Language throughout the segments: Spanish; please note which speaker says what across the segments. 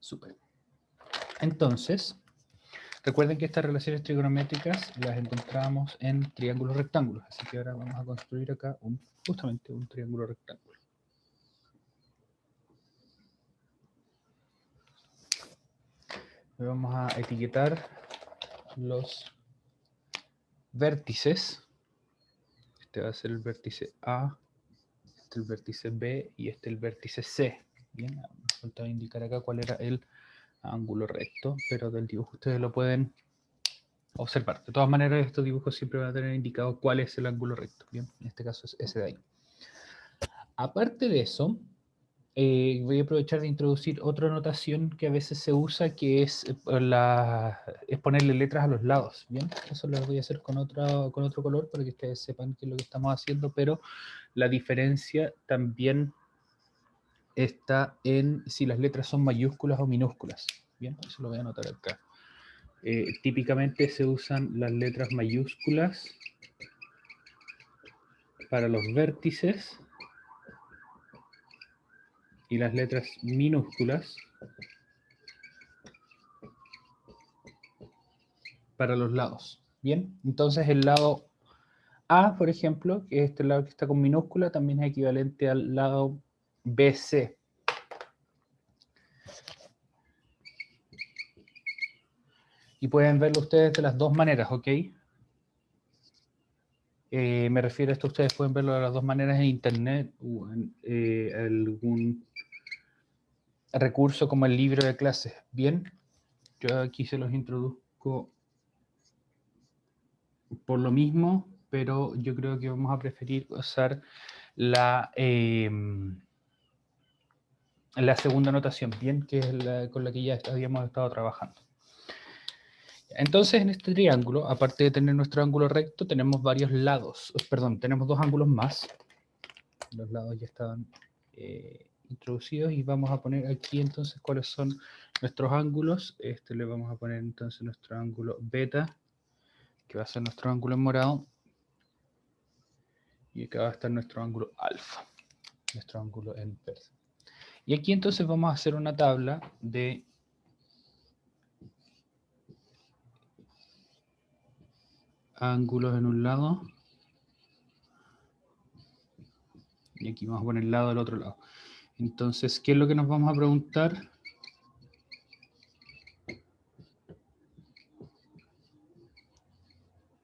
Speaker 1: Súper. Entonces, recuerden que estas relaciones trigonométricas las encontramos en triángulos rectángulos. Así que ahora vamos a construir acá justamente un triángulo rectángulo. Vamos a etiquetar los vértices. Este va a ser el vértice A, este el vértice B y este el vértice C. Bien, me faltaba indicar acá cuál era el ángulo recto, pero del dibujo ustedes lo pueden observar. De todas maneras, estos dibujos siempre van a tener indicado cuál es el ángulo recto. Bien, en este caso es ese de ahí. Aparte de eso, voy a aprovechar de introducir otra notación que a veces se usa, que es ponerle letras a los lados. Bien, eso lo voy a hacer con otro color para que ustedes sepan qué es lo que estamos haciendo, pero la diferencia también está en si las letras son mayúsculas o minúsculas. Bien, eso lo voy a anotar acá. Típicamente se usan las letras mayúsculas para los vértices y las letras minúsculas para los lados. Bien, entonces el lado A, por ejemplo, que es este lado que está con minúscula, también es equivalente al lado BC. Y pueden verlo ustedes de las dos maneras, ¿ok? Me refiero a esto, ustedes pueden verlo de las dos maneras en internet o en algún recurso como el libro de clases. Bien, yo aquí se los introduzco por lo mismo, pero yo creo que vamos a preferir usar la segunda notación, bien, que es con la que ya habíamos estado trabajando. Entonces, en este triángulo, aparte de tener nuestro ángulo recto, tenemos varios lados. Perdón, tenemos dos ángulos más. Los lados ya estaban introducidos y vamos a poner aquí entonces cuáles son nuestros ángulos. Le vamos a poner entonces nuestro ángulo beta, que va a ser nuestro ángulo en morado. Y acá va a estar nuestro ángulo alfa, nuestro ángulo en verde. Y aquí entonces vamos a hacer una tabla de ángulos en un lado. Y aquí vamos a poner el lado del otro lado. Entonces, ¿qué es lo que nos vamos a preguntar?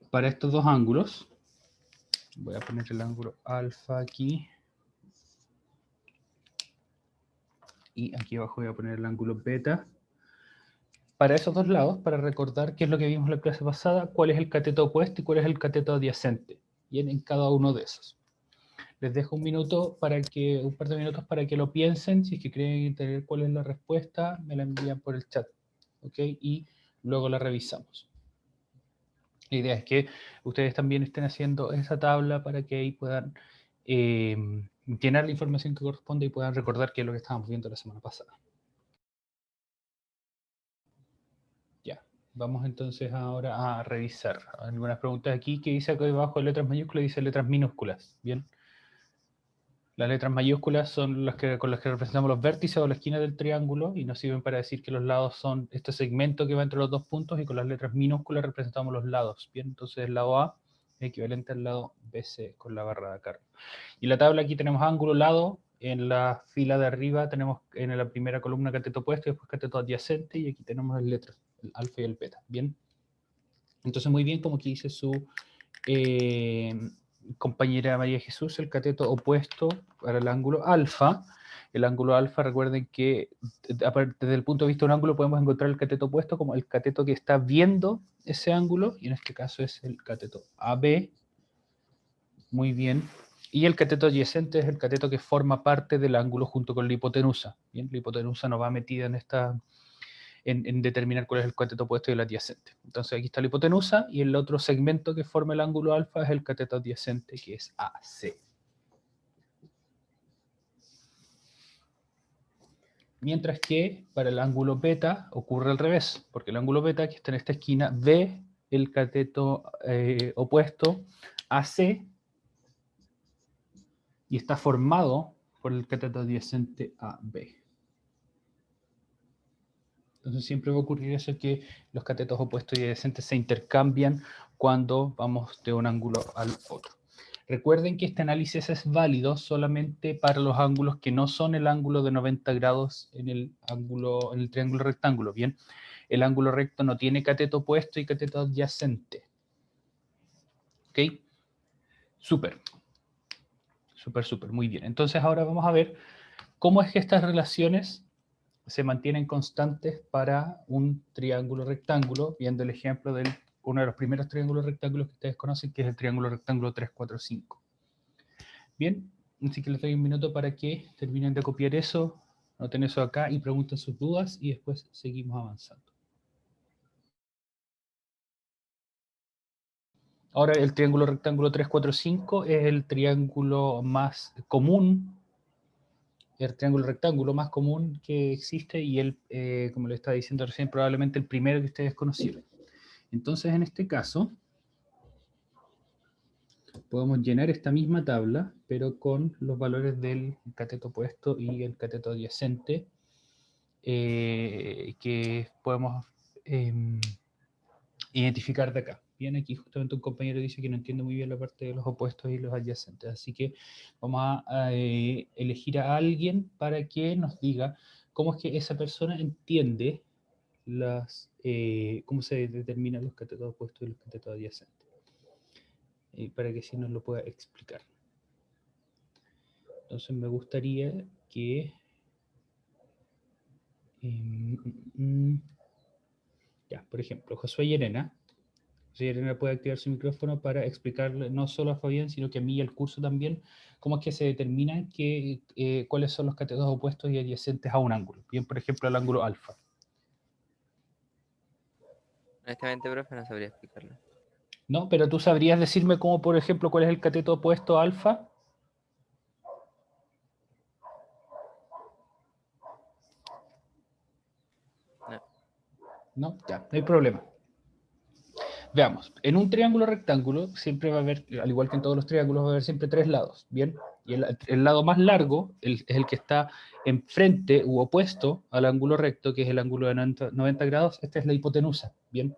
Speaker 1: Para estos dos ángulos, voy a poner el ángulo alfa aquí. Y aquí abajo voy a poner el ángulo beta. Para esos dos lados, para recordar qué es lo que vimos en la clase pasada, cuál es el cateto opuesto y cuál es el cateto adyacente. Y en cada uno de esos. Les dejo un par de minutos para que lo piensen. Si es que creen tener cuál es la respuesta, me la envían por el chat. ¿Ok? Y luego la revisamos. La idea es que ustedes también estén haciendo esa tabla para que ahí puedan llenar la información que corresponde y puedan recordar qué es lo que estábamos viendo la semana pasada. Ya, vamos entonces ahora a revisar algunas preguntas aquí que dice acá abajo letras mayúsculas y dice letras minúsculas. Bien. Las letras mayúsculas son las con las que representamos los vértices o la esquina del triángulo y nos sirven para decir que los lados son este segmento que va entre los dos puntos, y con las letras minúsculas representamos los lados. Bien, entonces el lado A es equivalente al lado BC con la barra de acá. Y la tabla aquí tenemos ángulo, lado. En la fila de arriba tenemos en la primera columna cateto opuesto y después cateto adyacente, y aquí tenemos las letras, el alfa y el beta. Bien. Entonces muy bien, como aquí dice su compañera María Jesús, el cateto opuesto para el ángulo alfa. El ángulo alfa, recuerden que desde el punto de vista de un ángulo podemos encontrar el cateto opuesto como el cateto que está viendo ese ángulo, y en este caso es el cateto AB. Muy bien. Y el cateto adyacente es el cateto que forma parte del ángulo junto con la hipotenusa. Bien, la hipotenusa no va metida en determinar cuál es el cateto opuesto y el adyacente. Entonces aquí está la hipotenusa, y el otro segmento que forma el ángulo alfa es el cateto adyacente, que es AC. Mientras que para el ángulo beta ocurre al revés, porque el ángulo beta, que está en esta esquina, ve el cateto opuesto AC y está formado por el cateto adyacente AB. Entonces siempre va a ocurrir eso, que los catetos opuestos y adyacentes se intercambian cuando vamos de un ángulo al otro. Recuerden que este análisis es válido solamente para los ángulos que no son el ángulo de 90 grados en el triángulo rectángulo. Bien, el ángulo recto no tiene cateto opuesto y cateto adyacente. ¿Ok? Súper. Súper, súper, muy bien. Entonces ahora vamos a ver cómo es que estas relaciones se mantienen constantes para un triángulo rectángulo, viendo el ejemplo de uno de los primeros triángulos rectángulos que ustedes conocen, que es el triángulo rectángulo 3, 4, 5. Bien, así que les doy un minuto para que terminen de copiar eso, noten eso acá y pregunten sus dudas y después seguimos avanzando. Ahora el triángulo rectángulo 3, 4, 5 es el triángulo más común, el triángulo rectángulo más común que existe y él, como le estaba diciendo recién, probablemente el primero que ustedes conocieron. Entonces, en este caso, podemos llenar esta misma tabla, pero con los valores del cateto opuesto y el cateto adyacente, que podemos identificar de acá. Bien, aquí justamente un compañero dice que no entiende muy bien la parte de los opuestos y los adyacentes, así que vamos a elegir a alguien para que nos diga cómo es que esa persona entiende cómo se determinan los catetos opuestos y los catetos adyacentes, para que sí nos lo pueda explicar. Entonces me gustaría que ya, por ejemplo, Josué Llerena puede activar su micrófono para explicarle no solo a Fabián, sino que a mí y al curso también, cómo es que se determina cuáles son los catetos opuestos y adyacentes a un ángulo. Bien, por ejemplo, el ángulo alfa.
Speaker 2: Honestamente, profe, no sabría explicarlo.
Speaker 1: ¿No? Pero tú sabrías decirme cómo, por ejemplo, cuál es el cateto opuesto a alfa.
Speaker 2: No.
Speaker 1: No, ya, no hay problema. Veamos, en un triángulo rectángulo siempre va a haber, al igual que en todos los triángulos, va a haber siempre tres lados, ¿bien? Y el lado más largo es el que está enfrente u opuesto al ángulo recto, que es el ángulo de 90 grados. Esta es la hipotenusa, ¿bien?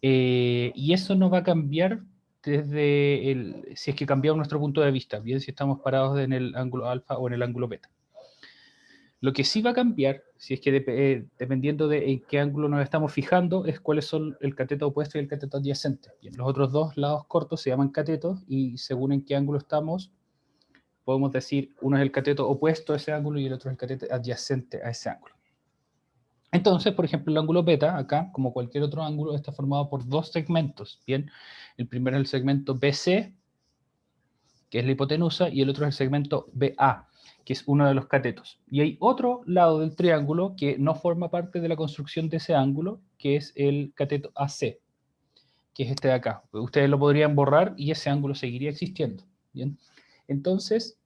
Speaker 1: Y eso no va a cambiar si es que cambiamos nuestro punto de vista, bien, si estamos parados en el ángulo alfa o en el ángulo beta. Lo que sí va a cambiar, si es que dependiendo de en qué ángulo nos estamos fijando, es cuáles son el cateto opuesto y el cateto adyacente. Bien, los otros dos lados cortos se llaman catetos y según en qué ángulo estamos, podemos decir uno es el cateto opuesto a ese ángulo y el otro es el cateto adyacente a ese ángulo. Entonces, por ejemplo, el ángulo beta, acá, como cualquier otro ángulo, está formado por dos segmentos. Bien, el primero es el segmento BC, que es la hipotenusa, y el otro es el segmento BA, que es uno de los catetos. Y hay otro lado del triángulo que no forma parte de la construcción de ese ángulo, que es el cateto AC, que es este de acá. Ustedes lo podrían borrar y ese ángulo seguiría existiendo. ¿Bien? Entonces,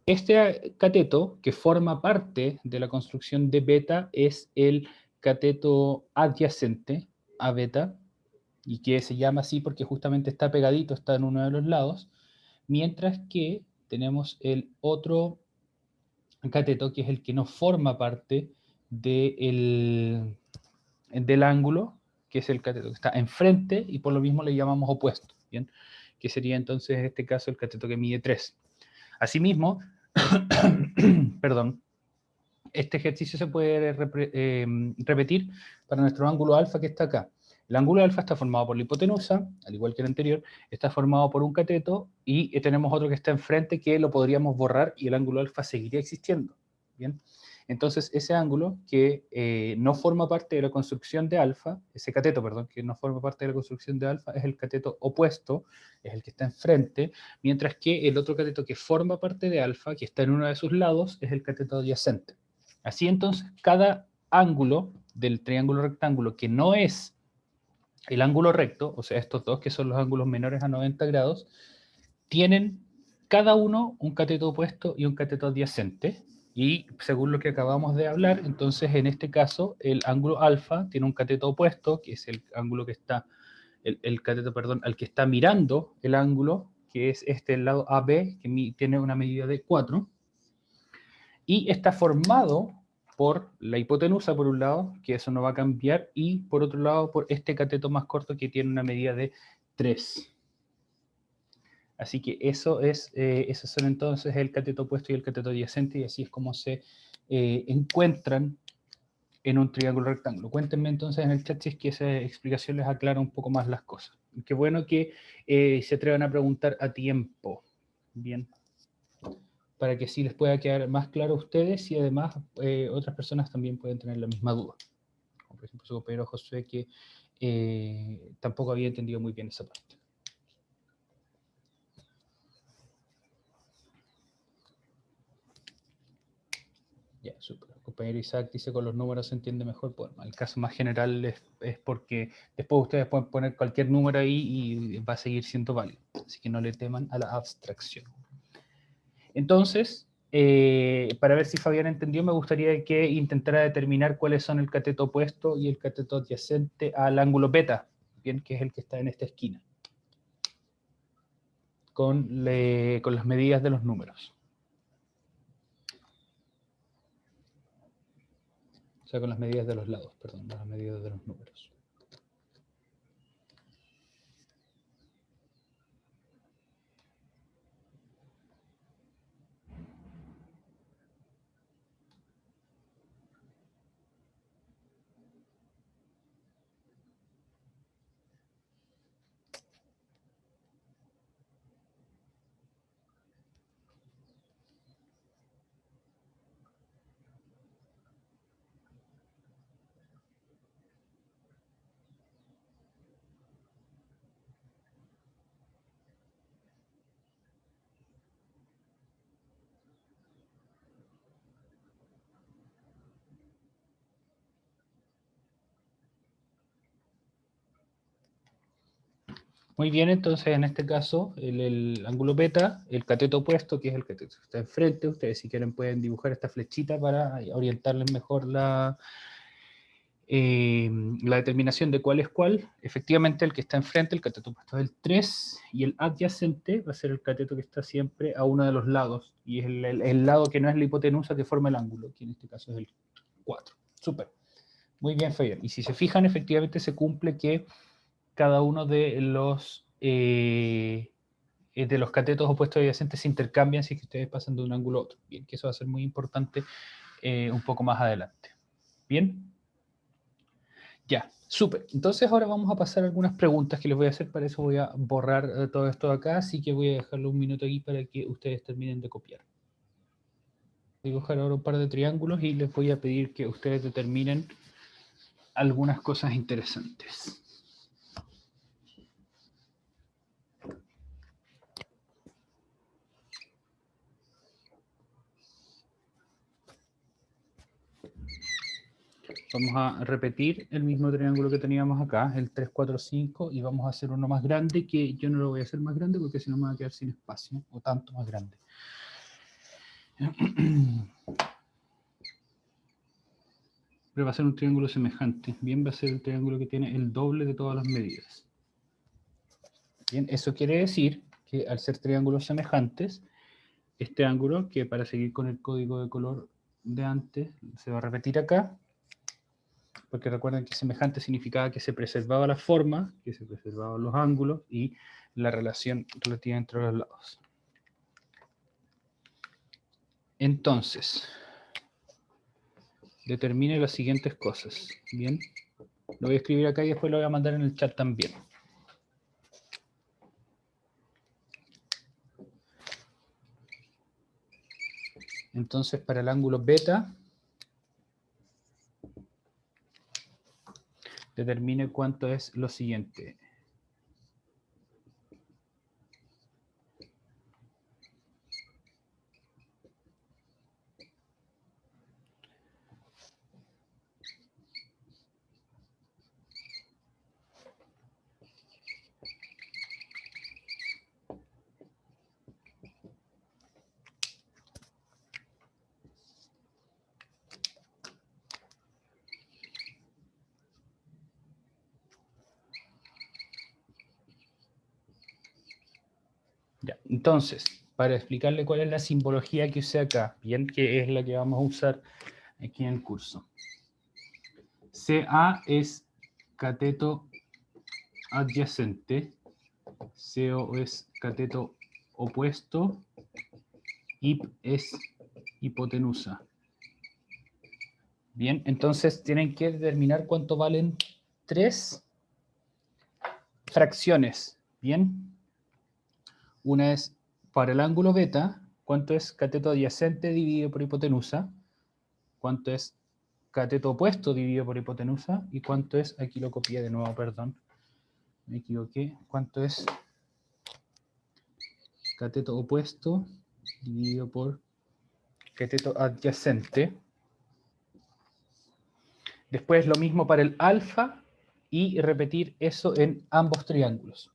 Speaker 1: este cateto que forma parte de la construcción de beta es el cateto adyacente a beta, y que se llama así porque justamente está pegadito, está en uno de los lados, mientras que tenemos el otro cateto, que es el que no forma parte del ángulo, que es el cateto que está enfrente y por lo mismo le llamamos opuesto, ¿bien? Que sería entonces en este caso el cateto que mide 3. Asimismo, perdón, este ejercicio se puede repetir para nuestro ángulo alfa que está acá. El ángulo alfa está formado por la hipotenusa, al igual que el anterior, está formado por un cateto y tenemos otro que está enfrente que lo podríamos borrar y el ángulo alfa seguiría existiendo. ¿Bien? Entonces, ese ángulo que no forma parte de la construcción de alfa, ese cateto, perdón, que no forma parte de la construcción de alfa, es el cateto opuesto, es el que está enfrente, mientras que el otro cateto que forma parte de alfa, que está en uno de sus lados, es el cateto adyacente. Así entonces, cada ángulo del triángulo rectángulo que no es el ángulo recto, o sea, estos dos que son los ángulos menores a 90 grados, tienen cada uno un cateto opuesto y un cateto adyacente. Y según lo que acabamos de hablar, entonces en este caso el ángulo alfa tiene un cateto opuesto, que es el ángulo que está, el cateto, perdón, al que está mirando el ángulo, que es el lado AB, que tiene una medida de 4, y está formado por la hipotenusa, por un lado, que eso no va a cambiar, y por otro lado, por este cateto más corto que tiene una medida de 3. Así que esos son entonces el cateto opuesto y el cateto adyacente, y así es como se encuentran en un triángulo rectángulo. Cuéntenme entonces en el chat si es que esa explicación les aclara un poco más las cosas. Qué bueno que se atrevan a preguntar a tiempo. Bien. Para que así les pueda quedar más claro a ustedes y además otras personas también pueden tener la misma duda. Como por ejemplo su compañero Josué, que tampoco había entendido muy bien esa parte. Ya, super. El compañero Isaac dice con los números se entiende mejor. Bueno, el caso más general es porque después ustedes pueden poner cualquier número ahí y va a seguir siendo válido. Así que no le teman a la abstracción. Entonces, para ver si Fabián entendió, me gustaría que intentara determinar cuáles son el cateto opuesto y el cateto adyacente al ángulo beta, bien, que es el que está en esta esquina, con las medidas de los números. O sea, con las medidas de los lados, perdón, las medidas de los números. Muy bien, entonces en este caso, el ángulo beta, el cateto opuesto, que es el cateto que está enfrente, ustedes si quieren pueden dibujar esta flechita para orientarles mejor la determinación de cuál es cuál. Efectivamente, el que está enfrente, el cateto opuesto es el 3, y el adyacente va a ser el cateto que está siempre a uno de los lados, y es el lado que no es la hipotenusa que forma el ángulo, que en este caso es el 4. Súper. Muy bien, Fabián. Y si se fijan, efectivamente se cumple que cada uno de los catetos opuestos y adyacentes se intercambian si es que ustedes pasan de un ángulo a otro. Bien, que eso va a ser muy importante un poco más adelante. Bien. Ya, súper. Entonces ahora vamos a pasar a algunas preguntas que les voy a hacer. Para eso voy a borrar todo esto de acá, así que voy a dejarlo un minuto aquí para que ustedes terminen de copiar. Voy a dibujar ahora un par de triángulos y les voy a pedir que ustedes determinen algunas cosas interesantes. Vamos a repetir el mismo triángulo que teníamos acá, el 3, 4, 5, y vamos a hacer uno más grande, que yo no lo voy a hacer más grande porque si no me va a quedar sin espacio, o tanto más grande. Pero va a ser un triángulo semejante. Bien, va a ser el triángulo que tiene el doble de todas las medidas. Bien, eso quiere decir que al ser triángulos semejantes, este ángulo, que para seguir con el código de color de antes, se va a repetir acá, porque recuerden que semejante significaba que se preservaba la forma, que se preservaban los ángulos y la relación relativa entre los lados. Entonces, determine las siguientes cosas. Bien, lo voy a escribir acá y después lo voy a mandar en el chat también. Entonces, para el ángulo beta, determine cuánto es lo siguiente. Ya, entonces, para explicarle cuál es la simbología que usé acá, bien, que es la que vamos a usar aquí en el curso. CA es cateto adyacente, CO es cateto opuesto, IP es hipotenusa. Bien, entonces tienen que determinar cuánto valen 3 fracciones. Bien, una es para el ángulo beta, cuánto es cateto adyacente dividido por hipotenusa, cuánto es cateto opuesto dividido por hipotenusa, y cuánto es, aquí lo copié de nuevo, perdón, me equivoqué, cuánto es cateto opuesto dividido por cateto adyacente. Después lo mismo para el alfa y repetir eso en ambos triángulos.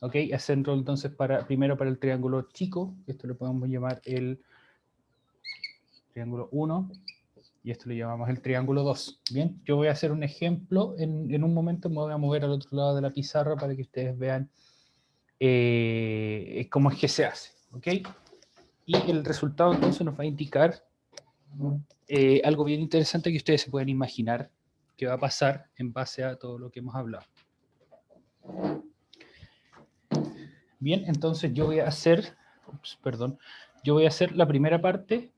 Speaker 1: ¿Ok? Hacerlo entonces primero para el triángulo chico, esto lo podemos llamar el triángulo 1, y esto lo llamamos el triángulo 2. Bien, yo voy a hacer un ejemplo, en un momento me voy a mover al otro lado de la pizarra para que ustedes vean cómo es que se hace. ¿Ok? Y el resultado entonces nos va a indicar algo bien interesante que ustedes se pueden imaginar que va a pasar en base a todo lo que hemos hablado. Bien, entonces yo voy a hacer, yo voy a hacer la primera parte,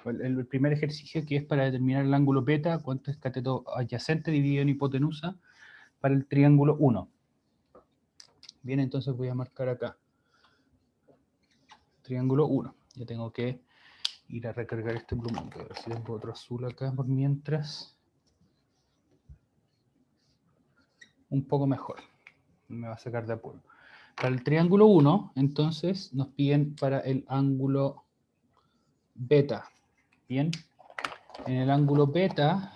Speaker 1: el primer ejercicio, que es para determinar el ángulo beta, cuánto es cateto adyacente dividido en hipotenusa para el triángulo 1. Bien, entonces voy a marcar acá triángulo 1. Ya tengo que ir a recargar este plumón, a ver si tengo otro azul acá por mientras. Un poco mejor, me va a sacar de apuro. Para el triángulo 1, entonces, nos piden para el ángulo beta. Bien, en el ángulo beta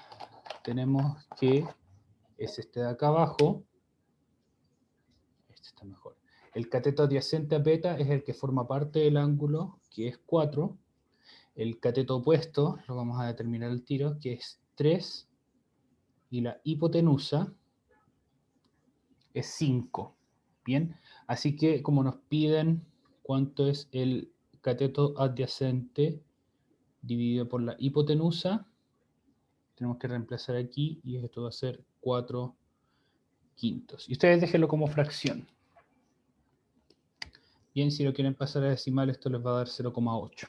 Speaker 1: tenemos que es este de acá abajo. Este está mejor. El cateto adyacente a beta es el que forma parte del ángulo, que es 4. El cateto opuesto lo vamos a determinar al tiro, que es 3. Y la hipotenusa es 5. Bien, así que como nos piden cuánto es el cateto adyacente dividido por la hipotenusa, tenemos que reemplazar aquí y esto va a ser 4/5. Y ustedes déjenlo como fracción. Bien, si lo quieren pasar a decimal, esto les va a dar 0,8.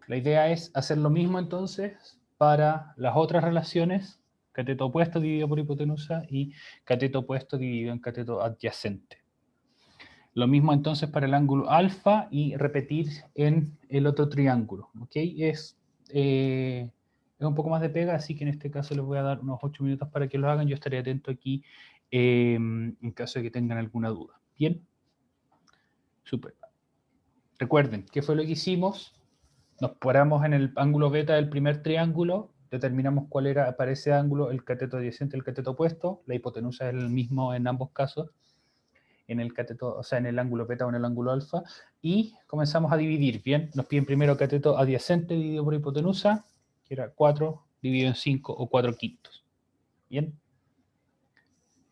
Speaker 1: La idea es hacer lo mismo entonces para las otras relaciones, cateto opuesto dividido por hipotenusa y cateto opuesto dividido en cateto adyacente. Lo mismo entonces para el ángulo alfa y repetir en el otro triángulo. ¿Ok? Es un poco más de pega, así que en este caso les voy a dar unos 8 minutos para que lo hagan. Yo estaré atento aquí en caso de que tengan alguna duda. ¿Bien? Súper. Recuerden, ¿qué fue lo que hicimos? Nos paramos en el ángulo beta del primer triángulo, determinamos cuál era para ese ángulo el cateto adyacente y el cateto opuesto. La hipotenusa es el mismo en ambos casos, en el cateto, o sea, en el ángulo beta o en el ángulo alfa, y comenzamos a dividir. Bien, nos piden primero cateto adyacente dividido por hipotenusa, que era 4 dividido en 5 o 4/5. Bien.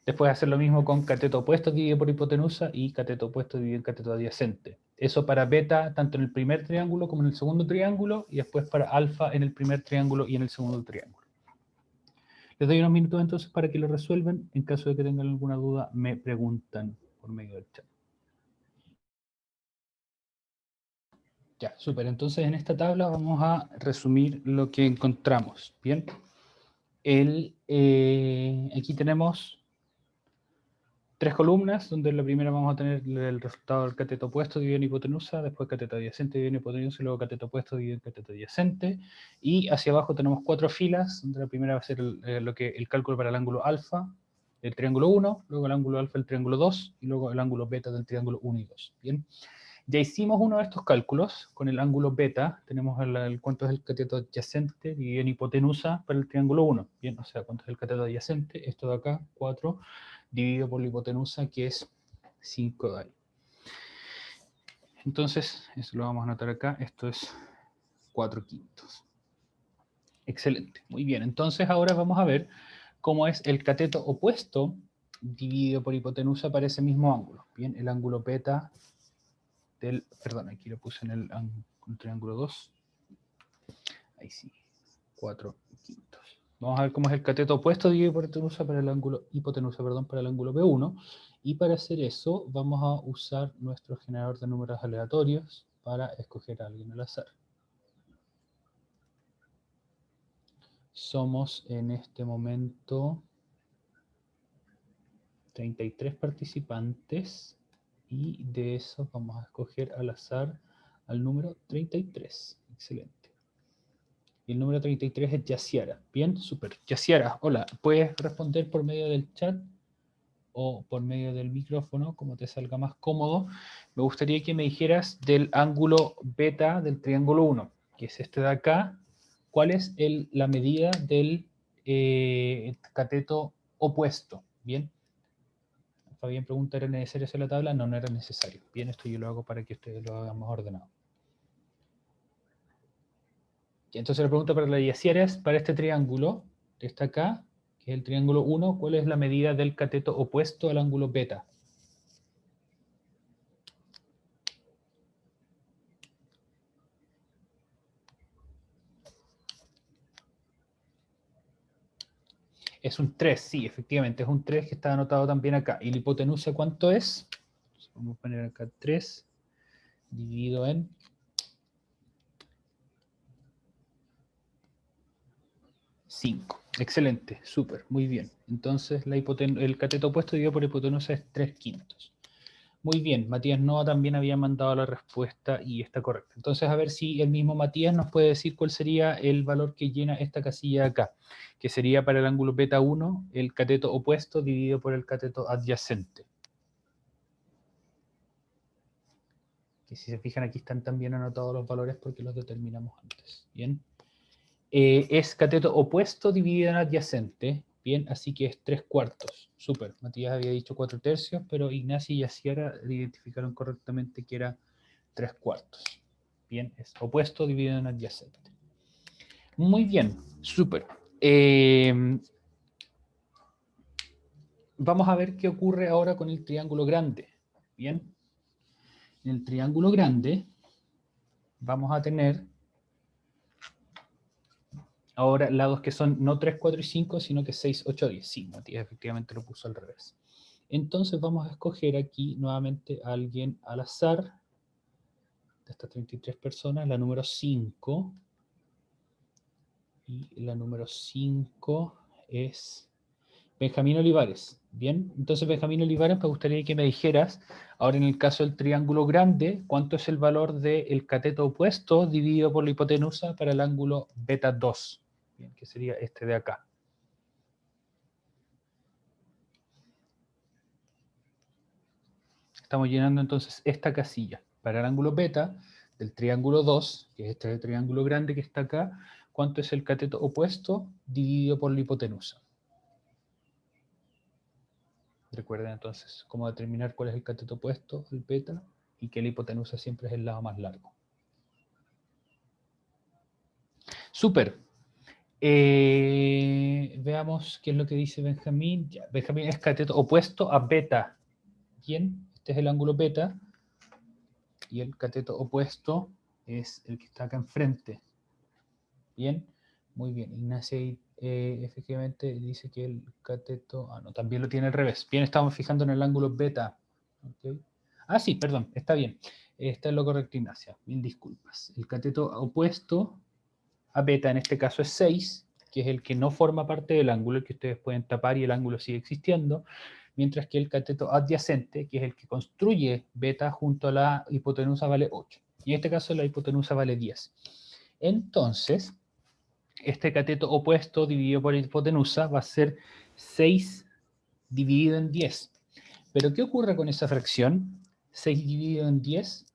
Speaker 1: Después hacer lo mismo con cateto opuesto dividido por hipotenusa y cateto opuesto dividido en cateto adyacente. Eso para beta, tanto en el primer triángulo como en el segundo triángulo, y después para alfa en el primer triángulo y en el segundo triángulo. Les doy unos minutos entonces para que lo resuelvan. En caso de que tengan alguna duda, me preguntan por medio del chat. Ya, súper. Entonces en esta tabla vamos a resumir lo que encontramos. Bien. Aquí tenemos 3 columnas, donde en la primera vamos a tener el resultado del cateto opuesto dividido en hipotenusa, después cateto adyacente dividido en hipotenusa, y luego cateto opuesto dividido en cateto adyacente. Y hacia abajo tenemos 4 filas, donde la primera va a ser el cálculo para el ángulo alfa del triángulo 1, luego el ángulo alfa del triángulo 2, y luego el ángulo beta del triángulo 1 y 2. Bien. Ya hicimos uno de estos cálculos con el ángulo beta. Tenemos cuánto es el cateto adyacente dividido en hipotenusa para el triángulo 1. Bien, o sea, cuánto es el cateto adyacente. Esto de acá, 4, dividido por la hipotenusa, que es 5 de ahí. Entonces, eso lo vamos a anotar acá. Esto es 4/5. Excelente. Muy bien. Entonces, ahora vamos a ver cómo es el cateto opuesto dividido por hipotenusa para ese mismo ángulo. Bien, el ángulo beta perdón, aquí lo puse en el triángulo 2. Ahí sí, 4 quintos. Vamos a ver cómo es el cateto opuesto dividido por hipotenusa para el ángulo, para el ángulo B1. Y para hacer eso, vamos a usar nuestro generador de números aleatorios para escoger a alguien al azar. Somos en este momento 33 participantes y de esos vamos a escoger al azar al número 33. Excelente. Y el número 33 es Yaciara. Bien, súper. Yaciara, hola. ¿Puedes responder por medio del chat o por medio del micrófono, como te salga más cómodo? Me gustaría que me dijeras del ángulo beta del triángulo 1, que es este de acá. ¿Cuál es la medida del cateto opuesto? Bien. Fabián pregunta, ¿era necesario hacer la tabla? No, no era necesario. Bien, esto yo lo hago para que ustedes lo hagan más ordenado. Y entonces la pregunta para la Yaciera es, para este triángulo, que está acá, que es el triángulo 1, ¿cuál es la medida del cateto opuesto al ángulo beta? Es un 3, sí, efectivamente, es un 3 que está anotado también acá. ¿Y la hipotenusa cuánto es? Vamos a poner acá 3 dividido en 5. Excelente, súper, muy bien. Entonces el cateto opuesto dividido por hipotenusa es 3 quintos. Muy bien, Matías Noa también había mandado la respuesta y está correcta. Entonces, a ver si el mismo Matías nos puede decir cuál sería el valor que llena esta casilla de acá, que sería para el ángulo beta 1, el cateto opuesto dividido por el cateto adyacente. Que si se fijan aquí están también anotados los valores porque los determinamos antes. Bien. Es cateto opuesto dividido en adyacente. Bien, así que es 3 cuartos. Súper. Matías había dicho 4 tercios, pero Ignacio y Yaciara identificaron correctamente que era 3 cuartos. Bien, es opuesto dividido en adyacente. Muy bien, súper. Vamos a ver qué ocurre ahora con el triángulo grande. Bien, en el triángulo grande vamos a tener ahora lados que son no 3, 4 y 5, sino que 6, 8, 10. Sí, Matías efectivamente lo puso al revés. Entonces vamos a escoger aquí nuevamente a alguien al azar de estas 33 personas, la número 5. Y la número 5 es Benjamín Olivares. Bien, entonces Benjamín Olivares, me gustaría que me dijeras, ahora en el caso del triángulo grande, ¿cuánto es el valor del cateto opuesto dividido por la hipotenusa para el ángulo beta 2? Bien, que sería este de acá. Estamos llenando entonces esta casilla. Para el ángulo beta del triángulo 2, que es este triángulo grande que está acá, ¿cuánto es el cateto opuesto dividido por la hipotenusa? Recuerden entonces cómo determinar cuál es el cateto opuesto, el beta, y que la hipotenusa siempre es el lado más largo. Súper. Veamos qué es lo que dice Benjamín. Ya, Benjamín es cateto opuesto a beta. Bien, este es el ángulo beta. Y el cateto opuesto es el que está acá enfrente. Bien, muy bien. Ignacio efectivamente dice que el cateto... Ah, no, también lo tiene al revés. Bien, estamos fijando en el ángulo beta. ¿Okay? Ah, sí, perdón, está bien. Está en lo correcto, Ignacia. Mil disculpas. El cateto opuesto a beta en este caso es 6, que es el que no forma parte del ángulo, el que ustedes pueden tapar y el ángulo sigue existiendo, mientras que el cateto adyacente, que es el que construye beta junto a la hipotenusa, vale 8. Y en este caso la hipotenusa vale 10. Entonces, este cateto opuesto dividido por la hipotenusa va a ser 6 dividido en 10. Pero ¿qué ocurre con esa fracción? 6 dividido en 10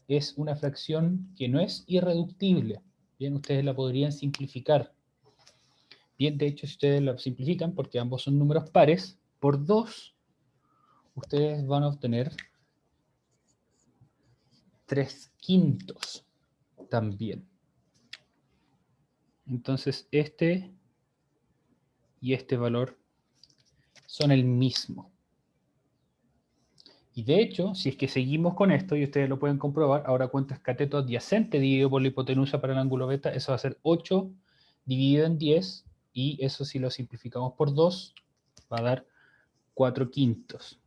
Speaker 1: es una fracción que no es irreductible. Bien, ustedes la podrían simplificar. Bien, de hecho, si ustedes la simplifican, porque ambos son números pares, por 2, ustedes van a obtener 3 quintos también. Entonces, este y este valor son el mismo. Y de hecho, si es que seguimos con esto, y ustedes lo pueden comprobar, ahora cuánto es cateto adyacente dividido por la hipotenusa para el ángulo beta, eso va a ser 8 dividido en 10, y eso si lo simplificamos por 2, va a dar 4 quintos,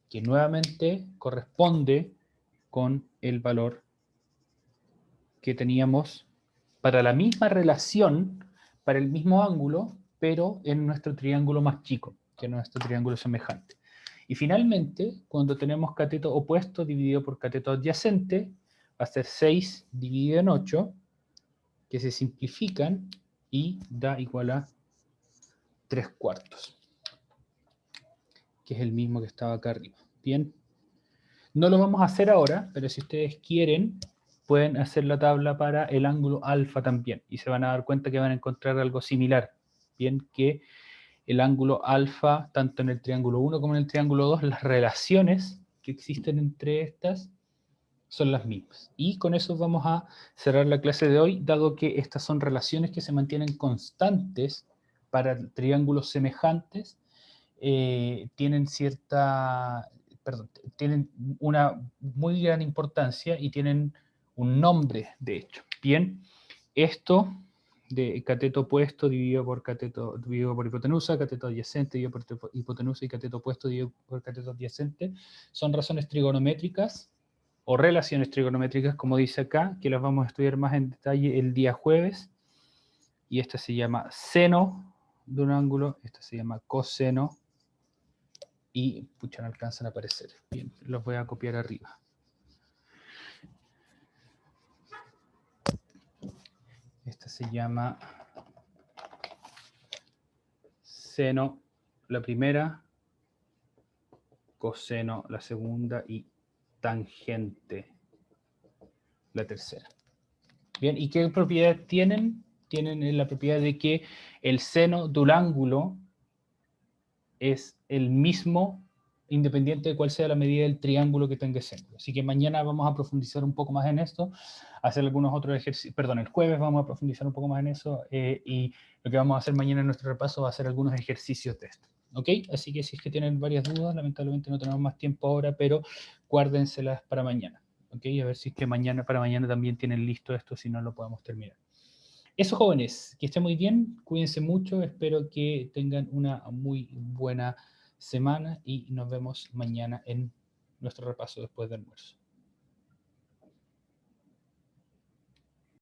Speaker 1: que nuevamente corresponde con el valor que teníamos para la misma relación, para el mismo ángulo, pero en nuestro triángulo más chico, que nuestro triángulo semejante. Y finalmente, cuando tenemos cateto opuesto dividido por cateto adyacente, va a ser 6 dividido en 8, que se simplifican y da igual a 3 cuartos, que es el mismo que estaba acá arriba. Bien, no lo vamos a hacer ahora, pero si ustedes quieren, pueden hacer la tabla para el ángulo alfa también, y se van a dar cuenta que van a encontrar algo similar. Bien, que el ángulo alfa, tanto en el triángulo 1 como en el triángulo 2, las relaciones que existen entre estas son las mismas. Y con eso vamos a cerrar la clase de hoy, dado que estas son relaciones que se mantienen constantes para triángulos semejantes, tienen tienen una muy gran importancia y tienen un nombre, de hecho. Bien, esto de cateto opuesto dividido por hipotenusa, cateto adyacente dividido por hipotenusa y cateto opuesto dividido por cateto adyacente, son razones trigonométricas o relaciones trigonométricas, como dice acá, que las vamos a estudiar más en detalle el día jueves. Y esta se llama seno de un ángulo, esta se llama coseno, y pucha, no alcanzan a aparecer. Bien, los voy a copiar arriba. Esta se llama seno la primera, coseno la segunda y tangente la tercera. Bien, ¿y qué propiedades tienen? Tienen la propiedad de que el seno de un ángulo es el mismo independiente de cuál sea la medida del triángulo que tenga ese ángulo. Así que mañana vamos a profundizar un poco más en esto, hacer algunos otros ejercicios, perdón, el jueves vamos a profundizar un poco más en eso, y lo que vamos a hacer mañana en nuestro repaso va a ser algunos ejercicios de esto. ¿Ok? Así que si es que tienen varias dudas, lamentablemente no tenemos más tiempo ahora, pero guárdenselas para mañana. ¿Ok? A ver si es que para mañana también tienen listo esto, si no lo podemos terminar. Eso, jóvenes, que estén muy bien, cuídense mucho, espero que tengan una muy buena semana y nos vemos mañana en nuestro repaso después del almuerzo.